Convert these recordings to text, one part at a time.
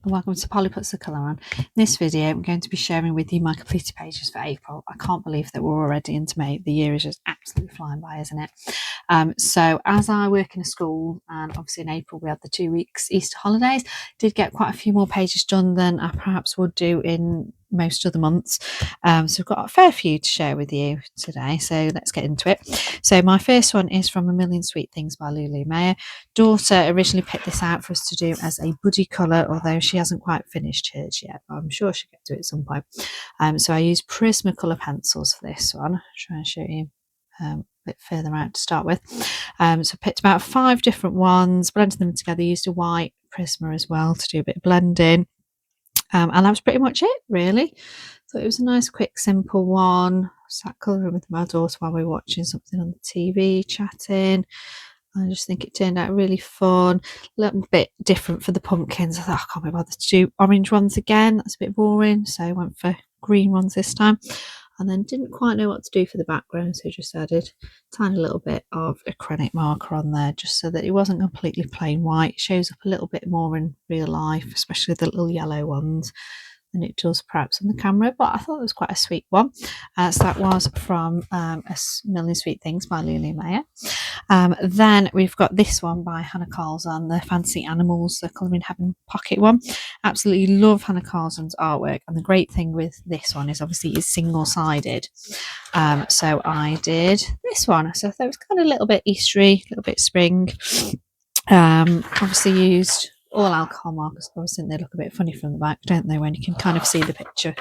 and welcome to Polly Puts the Colour On. In this video I'm going to be sharing with you my completed pages for April. I can't believe that we're already into May. The year is just absolutely flying by, isn't it? So as I work in a school, and obviously in April we had the 2 weeks Easter holidays, did get quite a few more pages done than I perhaps would do in most other months. So I've got a fair few to share with you today, so let's get into it. So my first one is from A Million Sweet Things by Lulu Mayo. Daughter originally picked this out for us to do as a buddy colour, although she hasn't quite finished hers yet, but I'm sure she'll get to it at some point. So I used Prismacolor pencils for this one. I'll try and show you a bit further out to start with. So I picked about 5 different ones, blended them together, used a white Prisma as well to do a bit of blending. And that was pretty much it, really. So it was a nice, quick, simple one. Sat colouring with my daughter while we were watching something on the TV, chatting. I just think it turned out really fun. A little bit different for the pumpkins. I thought, I can't be bothered to do orange ones again. That's a bit boring. So I went for green ones this time. And then didn't quite know what to do for the background, so just added a tiny little bit of acrylic marker on there, just so that it wasn't completely plain white. It shows up a little bit more in real life, especially the little yellow ones, than it does perhaps on the camera, but I thought it was quite a sweet one. So that was from A Million Sweet Things by Lulu Mayo. Then we've got this one by Hannah Carlson, the Fancy Animals, the Colour in Heaven pocket one. Absolutely love Hannah Carlson's artwork, and the great thing with this one is obviously it's single-sided. So I did this one. So I thought it was kind of a little bit Eastery, a little bit spring. Obviously used all alcohol markers. I always think they look a bit funny from the back, don't they, when you can kind of see the picture,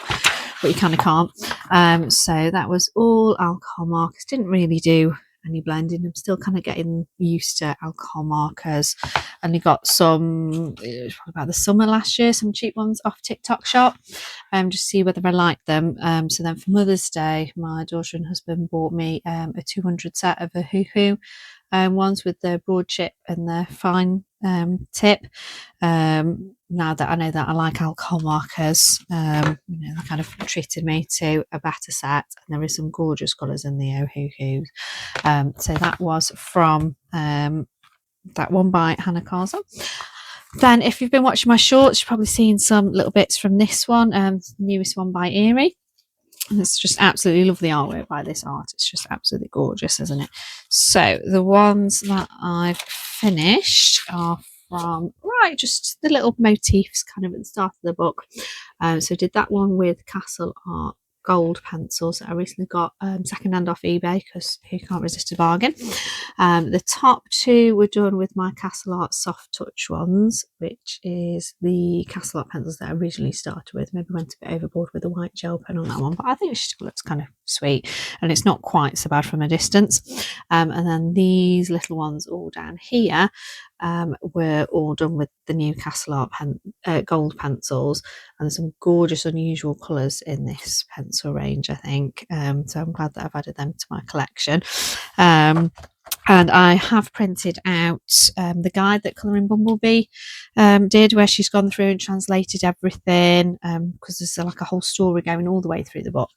but you kind of can't. So that was all alcohol markers. Didn't really do any blending. I'm still kind of getting used to alcohol markers. Only got some, it was probably about the summer last year, some cheap ones off TikTok shop, just see whether I like them. So then for Mother's Day, my daughter and husband bought me a 200 set of a hoo-hoo ones with the broad chip and the fine tip. Now that I know that I like alcohol markers, they kind of treated me to a better set, and there is some gorgeous colours in the hoo-hoos. So that was from that one by Hannah Carlson. Then if you've been watching my shorts, you've probably seen some little bits from this one, the newest one by Eriy. And it's just absolutely love the artwork by this art. It's just absolutely gorgeous, isn't it? So the ones that I've finished are from just the little motifs kind of at the start of the book. So I did that one with Castle Art gold pencils that I recently got second hand off eBay, because who can't resist a bargain. The top 2 were done with my Castle Art soft touch ones, which is the Castle Art pencils that I originally started with. Maybe went a bit overboard with the white gel pen on that one, but I think it still looks kind of sweet, and it's not quite so bad from a distance. And then these little ones all down here were all done with the new Castle Art gold pencils, and there's some gorgeous unusual colours in this pencil range, I think. So I'm glad that I've added them to my collection. And I have printed out the guide that Colouring Bumblebee did, where she's gone through and translated everything, because there's like a whole story going all the way through the book.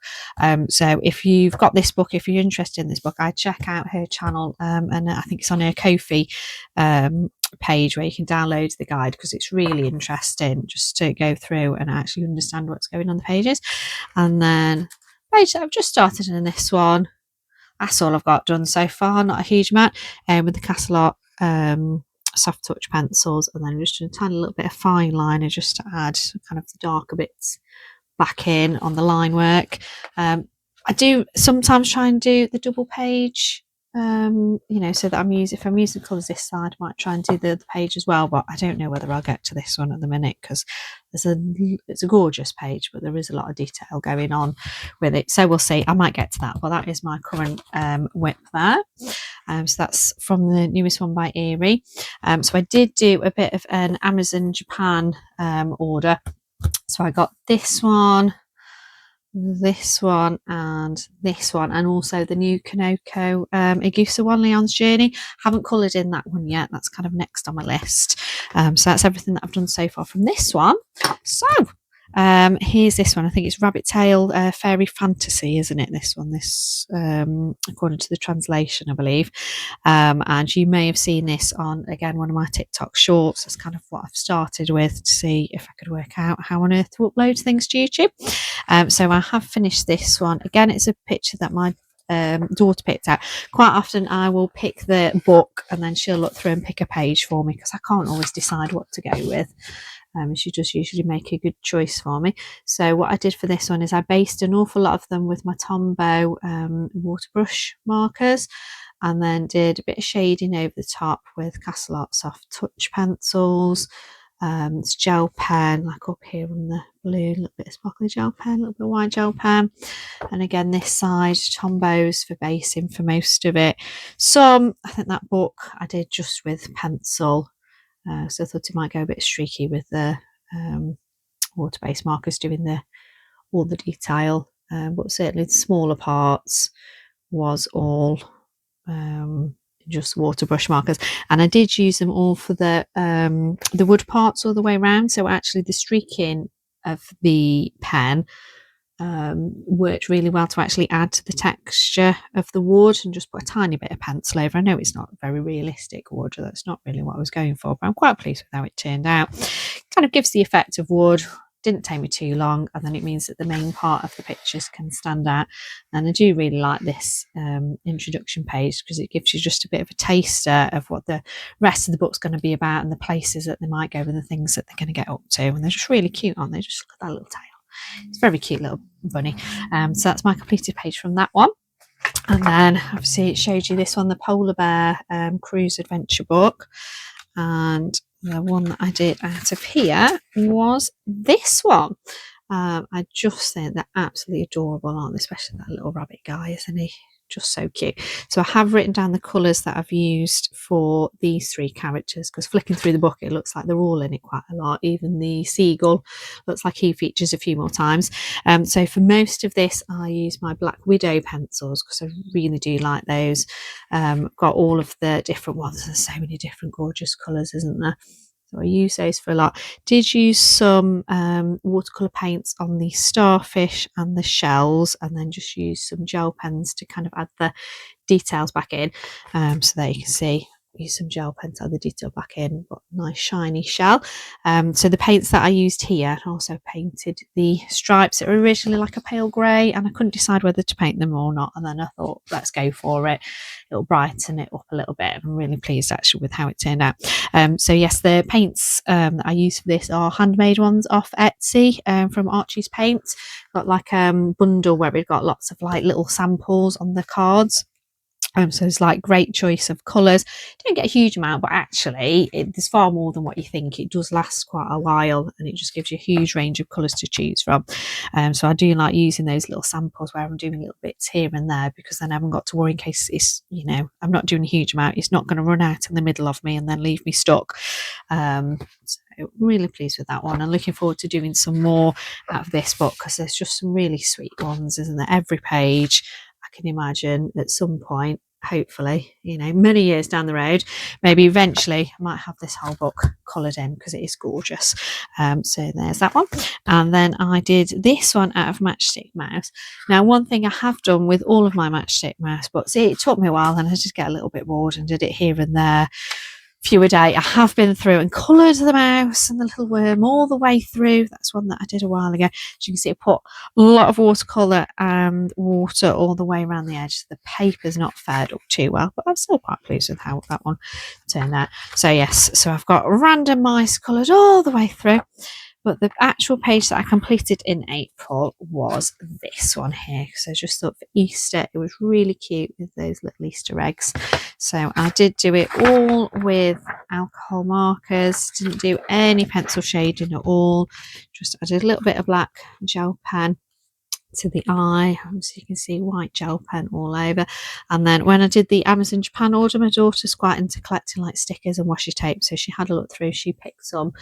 So if you've got this book, if you're interested in this book, I'd check out her channel, and I think it's on her Ko-fi page, where you can download the guide, because it's really interesting just to go through and actually understand what's going on the pages. And then page that I've just started in this one, that's all I've got done so far, not a huge amount, with the Castle Art soft touch pencils, and then just a tiny little bit of fine liner just to add kind of the darker bits back in on the line work. I do sometimes try and do the double page, so that if I'm using colours this side, I might try and do the other page as well, but I don't know whether I'll get to this one at the minute, because it's a gorgeous page, but there is a lot of detail going on with it, so we'll see. I might get to that, but that is my current whip there. So that's from the newest one by Eriy. So I did do a bit of an Amazon Japan order, so I got this one, and this one, and also the new Kanoko Igusa one, Leon's Journey. Haven't coloured in that one yet. That's kind of next on my list. So that's everything that I've done so far from this one. So Here's this one. I think it's Rabbit Tail Fairy Fantasy, isn't it? This one, according to the translation, I believe. And you may have seen this on, again, one of my TikTok shorts. That's kind of what I've started with to see if I could work out how on earth to upload things to YouTube. So I have finished this one. Again, it's a picture that my daughter picked out. Quite often I will pick the book and then she'll look through and pick a page for me because I can't always decide what to go with. She does usually make a good choice for me. So what I did for this one is I based an awful lot of them with my Tombow water brush markers, and then did a bit of shading over the top with Castle Art Soft touch pencils. It's gel pen, like up here on the blue, a little bit of sparkly gel pen, a little bit of white gel pen. And again, this side, Tombows for basing for most of it. Some, I think that book I did just with pencil. So I thought it might go a bit streaky with the water-based markers doing all the detail. But certainly the smaller parts was all just water brush markers, and I did use them all for the wood parts all the way around. So actually the streaking of the pen worked really well to actually add to the texture of the wood, and just put a tiny bit of pencil over. I know it's not very realistic wood, that's not really what I was going for, but I'm quite pleased with how it turned out. Kind of gives the effect of wood. Didn't take me too long, and then it means that the main part of the pictures can stand out. And I do really like this introduction page because it gives you just a bit of a taster of what the rest of the book's going to be about, and the places that they might go, and the things that they're going to get up to. And they're just really cute, aren't they? Just look at that little tail. It's a very cute little bunny. So that's my completed page from that one. And then obviously it showed you this one, the Polar Bear Cruise Adventure book. And the one that I did out of here was this one. I just think they're absolutely adorable, aren't they? Especially that little rabbit guy, isn't he? Just so cute. So I have written down the colours that I've used for these three characters, because flicking through the book it looks like they're all in it quite a lot. Even the seagull looks like he features a few more times. So for most of this I use my Black Widow pencils because I really do like those. Got all of the different ones. There's so many different gorgeous colours, isn't there? So I use those for a lot. Did use some watercolour paints on the starfish and the shells, and then just use some gel pens to kind of add the details back in. So there you can see, use some gel pen to add the detail back in, but nice shiny shell. So the paints that I used here, I also painted the stripes that were originally like a pale grey, and I couldn't decide whether to paint them or not, and then I thought, let's go for it. It'll brighten it up a little bit. I'm really pleased actually with how it turned out. So yes, the paints that I use for this are handmade ones off Etsy from Archie's Paints. Got like bundle where we've got lots of like little samples on the cards. So it's like great choice of colours. Don't get a huge amount, but actually there's far more than what you think. It does last quite a while, and it just gives you a huge range of colours to choose from. So I do like using those little samples where I'm doing little bits here and there, because then I haven't got to worry in case it's, I'm not doing a huge amount. It's not going to run out in the middle of me and then leave me stuck. So really pleased with that one, and looking forward to doing some more out of this book, because there's just some really sweet ones, isn't there? Every page, I can imagine at some point, hopefully, many years down the road, maybe eventually I might have this whole book coloured in, because it is gorgeous. So there's that one. And then I did this one out of Matchstick Mouse. Now, one thing I have done with all of my Matchstick Mouse books, it took me a while and I just get a little bit bored and did it here and there, few a day. I have been through and coloured the mouse and the little worm all the way through. That's one that I did a while ago. As you can see, I put a lot of watercolour and water all the way around the edge. The paper's not fared up too well, but I'm still quite pleased with how that one turned out. So yes, so I've got random mice coloured all the way through. But the actual page that I completed in April was this one here. So I just thought for Easter, it was really cute with those little Easter eggs. So I did do it all with alcohol markers. Didn't do any pencil shading at all. Just added a little bit of black gel pen to the eye, so you can see white gel pen all over. And then when I did the Amazon Japan order, my daughter's quite into collecting like stickers and washi tape, so she had a look through. She picked some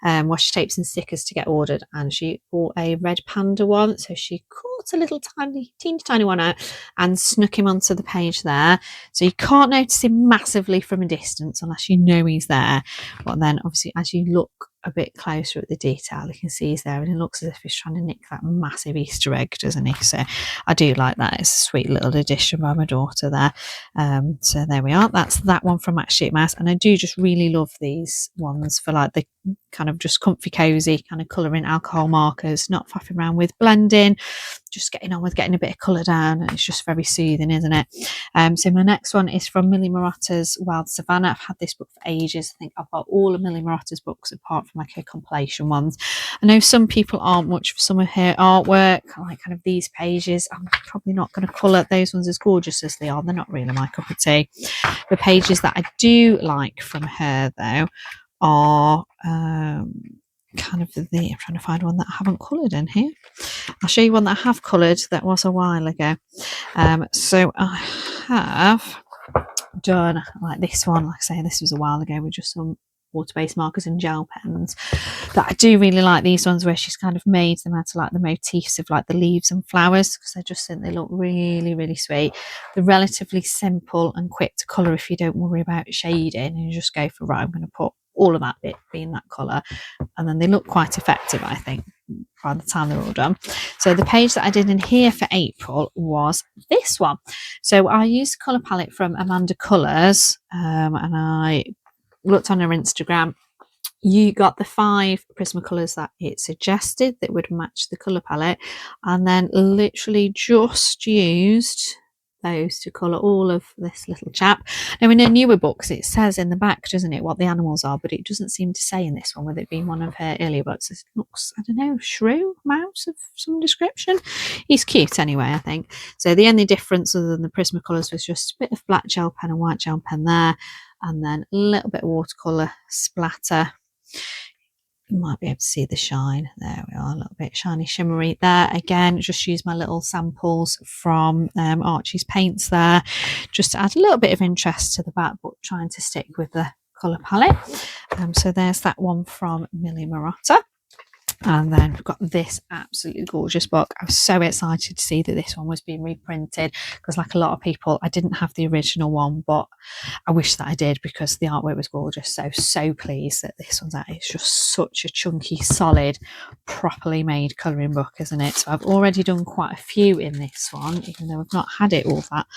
washi tapes and stickers to get ordered, and she bought a red panda one, so she caught a little teeny tiny one out and snuck him onto the page there, so you can't notice him massively from a distance unless you know he's there. But then obviously as you look a bit closer at the detail, you can see he's there, and it looks as if he's trying to nick that massive Easter egg, doesn't he? So I do like that. It's a sweet little addition by my daughter there. So there we are. That's that one from Matchstick Mouse, and I do just really love these ones for like the kind of just comfy cozy kind of colouring alcohol markers, not faffing around with blending, just getting on with getting a bit of colour down, and it's just very soothing, isn't it? So my next one is from Millie Marotta's Wild Savannah. I've had this book for ages. I think I've got all of Millie Marotta's books apart from like her compilation ones. I know some people aren't much for some of her artwork, like kind of these pages. I'm probably not going to colour those ones as gorgeous as they are. They're not really my cup of tea. The pages that I do like from her though are kind of I'm trying to find one that I haven't coloured in here. I'll show you one that I have coloured that was a while ago. So I have done like this one, like I say, this was a while ago, with just some water-based markers and gel pens that I do really like. These ones where she's kind of made them out of like the motifs of like the leaves and flowers, because I just think they look really, really sweet. They're relatively simple and quick to colour if you don't worry about shading, and you just go for, right, I'm going to put all of that bit being that colour, and then they look quite effective, I think, by the time they're all done. So the page that I did in here for April was this one. So I used a colour palette from Amanda Colours, and I looked on her Instagram. You got the 5 Prismacolors that it suggested that would match the colour palette, and then literally just used those to colour all of this little chap. Now in her newer books it says in the back, doesn't it, what the animals are, but it doesn't seem to say in this one, with it being one of her earlier books. It looks, I don't know, shrew, mouse of some description. He's cute anyway, I think. So the only difference other than the Prismacolors was just a bit of black gel pen and white gel pen there, and then a little bit of watercolour splatter. You might be able to see the shine. There we are, a little bit shiny shimmery there. Again, just use my little samples from Archie's paints there, just to add a little bit of interest to the back, but trying to stick with the colour palette. So there's that one from Millie Marotta. And then we've got this absolutely gorgeous book. I was so excited to see that this one was being reprinted, because like a lot of people, I didn't have the original one, but I wish that I did, because the artwork was gorgeous. So pleased that this one's out. It's just such a chunky, solid, properly made colouring book, isn't it? So I've already done quite a few in this one, even though I've not had it all that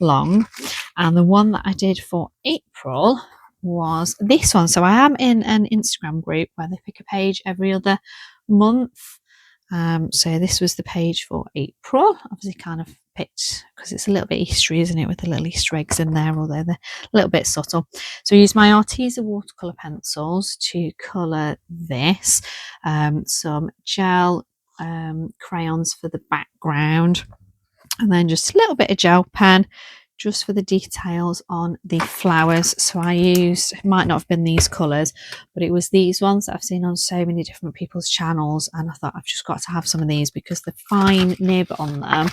long. And the one that I did for April was this one. So I am in an Instagram group where they pick a page every other month. So this was the page for April. Obviously kind of picked because it's a little bit Eastery, isn't it, with the little Easter eggs in there, although they're a little bit subtle. So I used my Arteza watercolour pencils to colour this, some gel crayons for the background, and then just a little bit of gel pen just for the details on the flowers. So I used, it might not have been these colours, but it was these ones that I've seen on so many different people's channels, and I thought I've just got to have some of these because the fine nib on them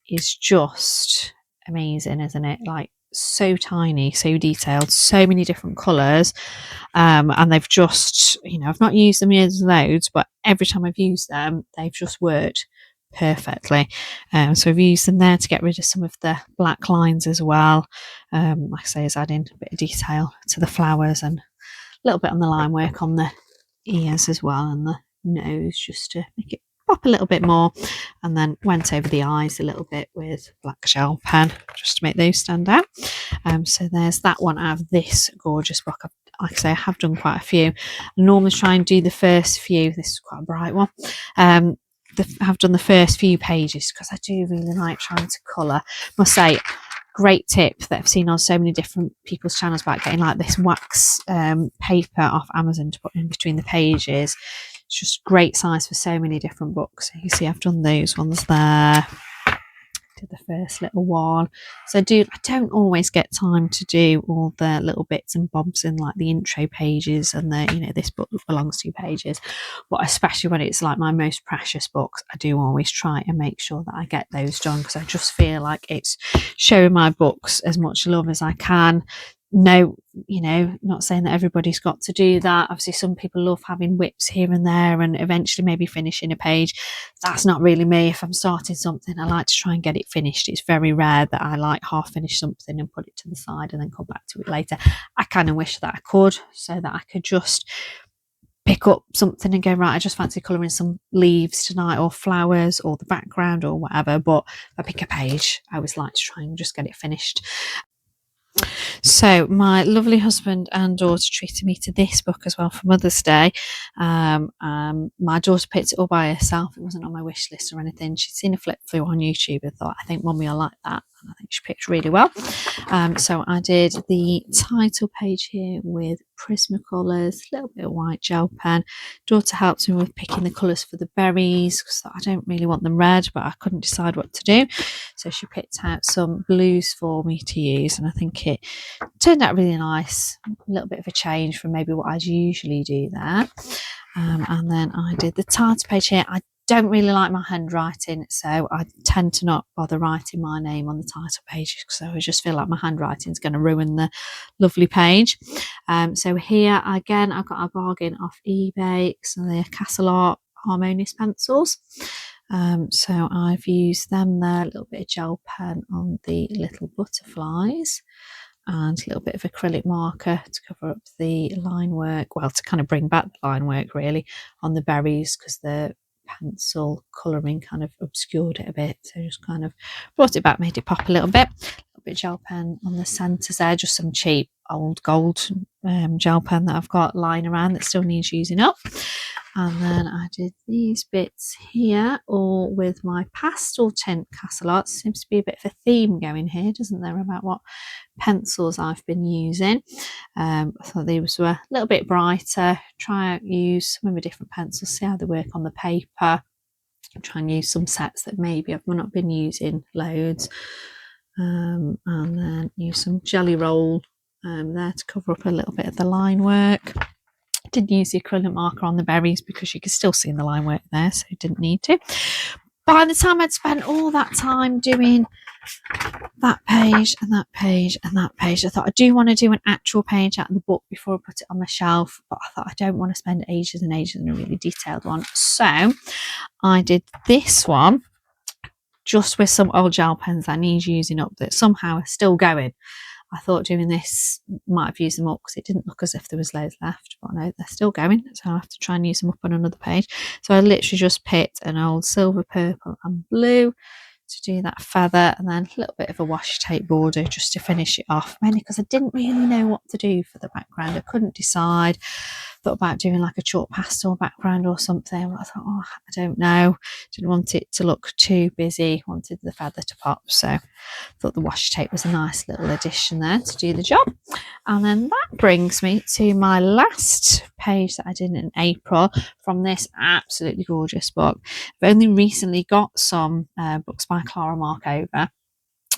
is just amazing, isn't it? Like so tiny, so detailed, so many different colours, and they've just, you know, I've not used them as loads, but every time I've used them they've just worked perfectly. So I've used them there to get rid of some of the black lines as well. Like I say, is adding a bit of detail to the flowers and a little bit on the line work on the ears as well, and the nose, just to make it pop a little bit more, and then went over the eyes a little bit with black gel pen just to make those stand out. So there's that one out of this gorgeous book. Like I say, I have done quite a few. I normally try and do the first few. This is quite a bright one. I've done the first few pages because I do really like trying to colour. Must say, great tip that I've seen on so many different people's channels about getting like this wax paper off Amazon to put in between the pages. It's just great size for so many different books. So you see I've done those ones there. Did the first little one. So I don't always get time to do all the little bits and bobs in like the intro pages and the, you know, this book belongs to pages, but especially when it's like my most precious books, I do always try and make sure that I get those done, because I just feel like it's showing my books as much love as I can. No, you know, not saying that everybody's got to do that. Obviously some people love having whips here and there and eventually maybe finishing a page. That's not really me. If I'm starting something, I like to try and get it finished. It's very rare that I like half finish something and put it to the side and then come back to it later. I kind of wish that I could, so that I could just pick up something and go, right, I just fancy colouring some leaves tonight, or flowers, or the background, or whatever. But if I pick a page, I always like to try and just get it finished. So my lovely husband and daughter treated me to this book as well for Mother's Day. My daughter picked it all by herself. It wasn't on my wish list or anything. She'd seen a flip through on YouTube and thought, I think Mummy will like that. And I think she picked really well. So I did the title page here with Prismacolors, a little bit of white gel pen. Daughter helped me with picking the colours for the berries because I don't really want them red, but I couldn't decide what to do. So she picked out some blues for me to use, and I think it turned out really nice. A little bit of a change from maybe what I'd usually do there. And then I did the title page here. I don't really like my handwriting, so I tend to not bother writing my name on the title page, so I just feel like my handwriting is going to ruin the lovely page. So here again, I got a bargain off eBay. So they're Castle Art Harmonious pencils. So I've used them there, a little bit of gel pen on the little butterflies, and a little bit of acrylic marker to cover up the line work, well, to kind of bring back the line work really on the berries, because the pencil colouring kind of obscured it a bit, so just kind of brought it back, made it pop a little bit. A little bit of gel pen on the centres there, just some cheap old gold gel pen that I've got lying around that still needs using up. And then I did these bits here, all with my pastel tint Castle Art. Seems to be a bit of a theme going here, doesn't there, about what pencils I've been using. I thought these were a little bit brighter. Try out, use some of the different pencils, see how they work on the paper. Try and use some sets that maybe I've not been using loads. And then use some jelly roll there to cover up a little bit of the line work. Didn't use the acrylic marker on the berries because you could still see the line work there, so didn't need to. By the time I'd spent all that time doing that page and that page and that page, I thought I do want to do an actual page out of the book before I put it on my shelf, but I thought I don't want to spend ages and ages on a really detailed one. So I did this one just with some old gel pens I need using up that somehow are still going. I thought doing this might have used them up because it didn't look as if there was loads left, but no, they're still going, so I'll have to try and use them up on another page. So I literally just picked an old silver, purple and blue to do that feather, and then a little bit of a washi tape border just to finish it off, mainly because I didn't really know what to do for the background. I couldn't decide. Thought about doing like a chalk pastel background or something, but I thought, oh, I don't know, didn't want it to look too busy, wanted the feather to pop, so thought the washi tape was a nice little addition there to do the job. And then that brings me to my last page that I did in April from this absolutely gorgeous book. I've only recently got some books by Clara Markover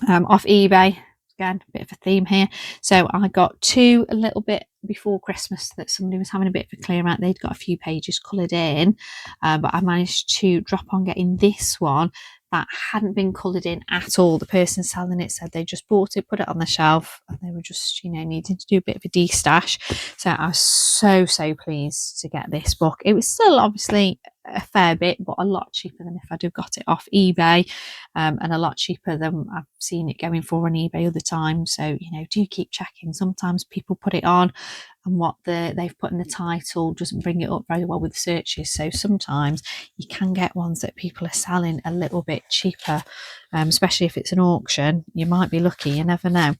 off eBay. Again, a bit of a theme here. So I got two a little bit before Christmas that somebody was having a bit of a clear out. They'd got a few pages coloured in, but I managed to drop on getting this one that hadn't been coloured in at all. The person selling it said they just bought it, put it on the shelf, and they were just, needing to do a bit of a de-stash. So I was so pleased to get this book. It was still obviously a fair bit, but a lot cheaper than if I'd have got it off eBay, and a lot cheaper than I've seen it going for on eBay other times. So, do keep checking. Sometimes people put it on and what they've put in the title doesn't bring it up very well with searches. So sometimes you can get ones that people are selling a little bit cheaper, especially if it's an auction. You might be lucky, you never know.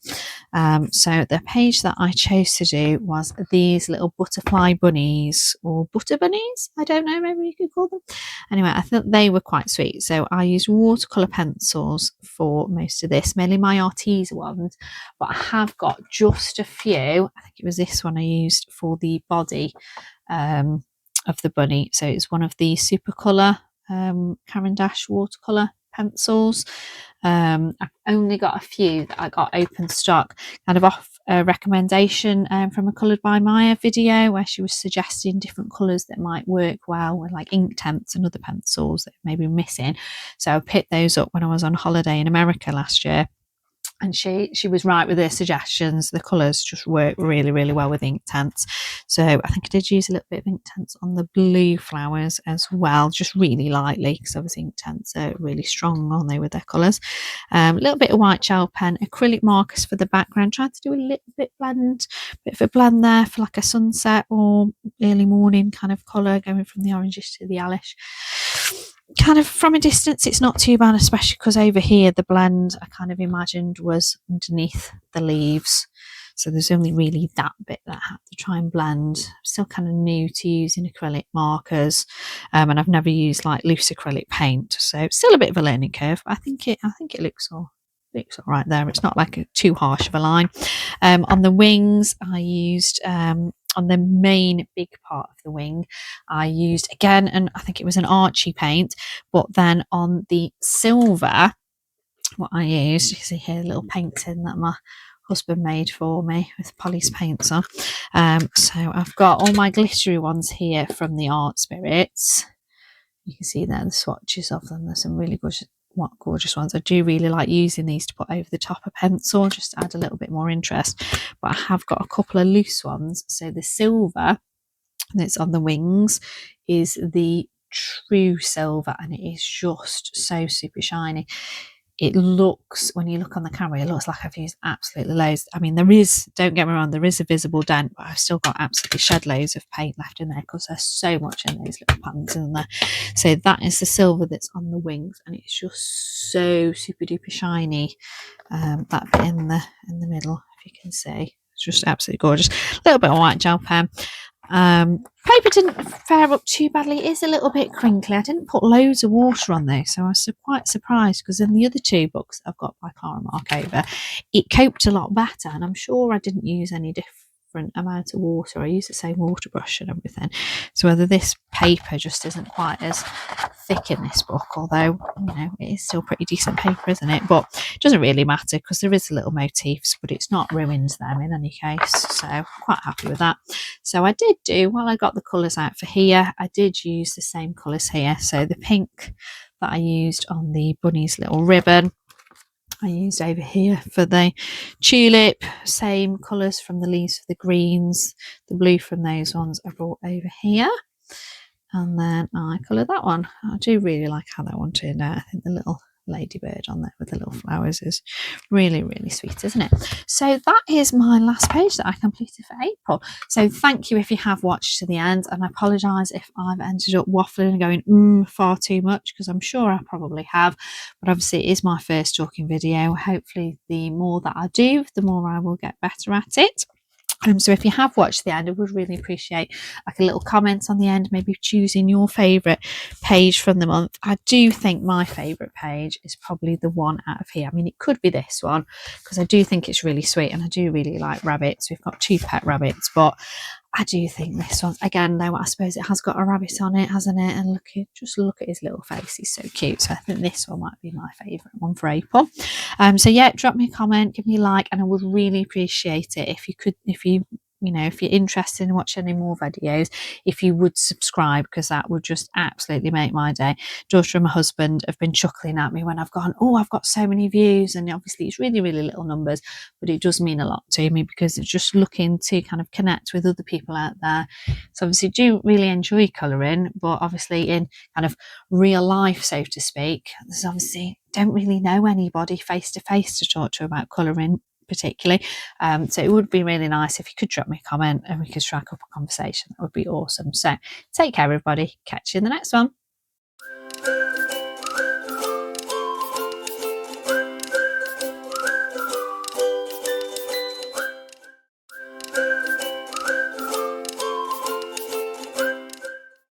So the page that I chose to do was these little butterfly bunnies, or butter bunnies, I don't know, maybe you could call them. Anyway, I thought they were quite sweet, so I used watercolor pencils for most of this, Millie Marrotta ones, but I have got just a few. I think it was this one I used for the body of the bunny. So it's one of the Supercolor Caran d'Ache watercolor pencils. I've only got a few that I got open stock, kind of off a recommendation from a Coloured by Maya video where she was suggesting different colours that might work well with like ink tints and other pencils that maybe missing. So I picked those up when I was on holiday in America last year. And she was right with her suggestions. The colours just work really, really well with Inktense. So I think I did use a little bit of Inktense on the blue flowers as well, just really lightly, because obviously Inktense are really strong, aren't they, with their colours. A little bit of white gel pen, acrylic markers for the background. Tried to do a little bit of a blend there for like a sunset or early morning kind of colour, going from the oranges to the yellowish. Kind of from a distance, it's not too bad, especially because over here the blend I kind of imagined was underneath the leaves. So there's only really that bit that I had to try and blend. I'm still kind of new to using acrylic markers, and I've never used like loose acrylic paint, so still a bit of a learning curve. I think it looks all right there. It's not like too harsh of a line. On the wings, I used on the main big part of the wing, I used again, and I think it was an Archie paint, but then on the silver, what I used, you can see here a little painting that my husband made for me with Polly's paints on. So I've got all my glittery ones here from the Art Spirits. You can see there the swatches of them. There's some really gorgeous ones. I do really like using these to put over the top of pencil, just to add a little bit more interest. But I have got a couple of loose ones. So the silver that's on the wings is the true silver, and it is just so super shiny. It looks, when you look on the camera, it looks like I've used absolutely loads. I mean, don't get me wrong, there is a visible dent, but I've still got absolutely shed loads of paint left in there because there's so much in those little patterns in there. So that is the silver that's on the wings, and it's just so super duper shiny. That bit in the middle, if you can see, it's just absolutely gorgeous. A little bit of white gel pen. Paper didn't fare up too badly. It is a little bit crinkly. I didn't put loads of water on there, so I was quite surprised, because in the other two books I've got by Clara Markover, it coped a lot better, and I'm sure I didn't use any different amount of water. I used the same water brush and everything. So whether this paper just isn't quite as thick in this book, although it is still pretty decent paper, isn't it? But it doesn't really matter, because there is little motifs, but it's not ruined them in any case, so I'm quite happy with that. So I did do, while I got the colours out for here, I did use the same colours here. So the pink that I used on the bunny's little ribbon, I used over here for the tulip. Same colours from the leaves for the greens. The blue from those ones I brought over here. And then I coloured that one. I do really like how that one turned out. I think the little ladybird on there with the little flowers is really, really sweet, isn't it? So that is my last page that I completed for April. So thank you if you have watched to the end, and I apologise if I've ended up waffling and going far too much, because I'm sure I probably have, but obviously it is my first talking video. Hopefully the more that I do, the more I will get better at it. So if you have watched the end, I would really appreciate like a little comment on the end, maybe choosing your favourite page from the month. I do think my favourite page is probably the one out of here. I mean, it could be this one, because I do think it's really sweet, and I do really like rabbits. We've got 2 pet rabbits, but I do think this one, again, though, I suppose it has got a rabbit on it, hasn't it? And just look at his little face. He's so cute. So I think this one might be my favourite one for April. So yeah, drop me a comment, give me a like, and I would really appreciate it if you're interested in watching any more videos, if you would subscribe, because that would just absolutely make my day. Daughter and my husband have been chuckling at me when I've gone, I've got so many views, and obviously it's really, really little numbers, but it does mean a lot to me, because it's just looking to kind of connect with other people out there. So obviously do really enjoy colouring, but obviously in kind of real life, so to speak, there's obviously don't really know anybody face to face to talk to about colouring particularly, so it would be really nice if you could drop me a comment and we could strike up a conversation. That would be awesome. So take care, everybody. Catch you in the next one.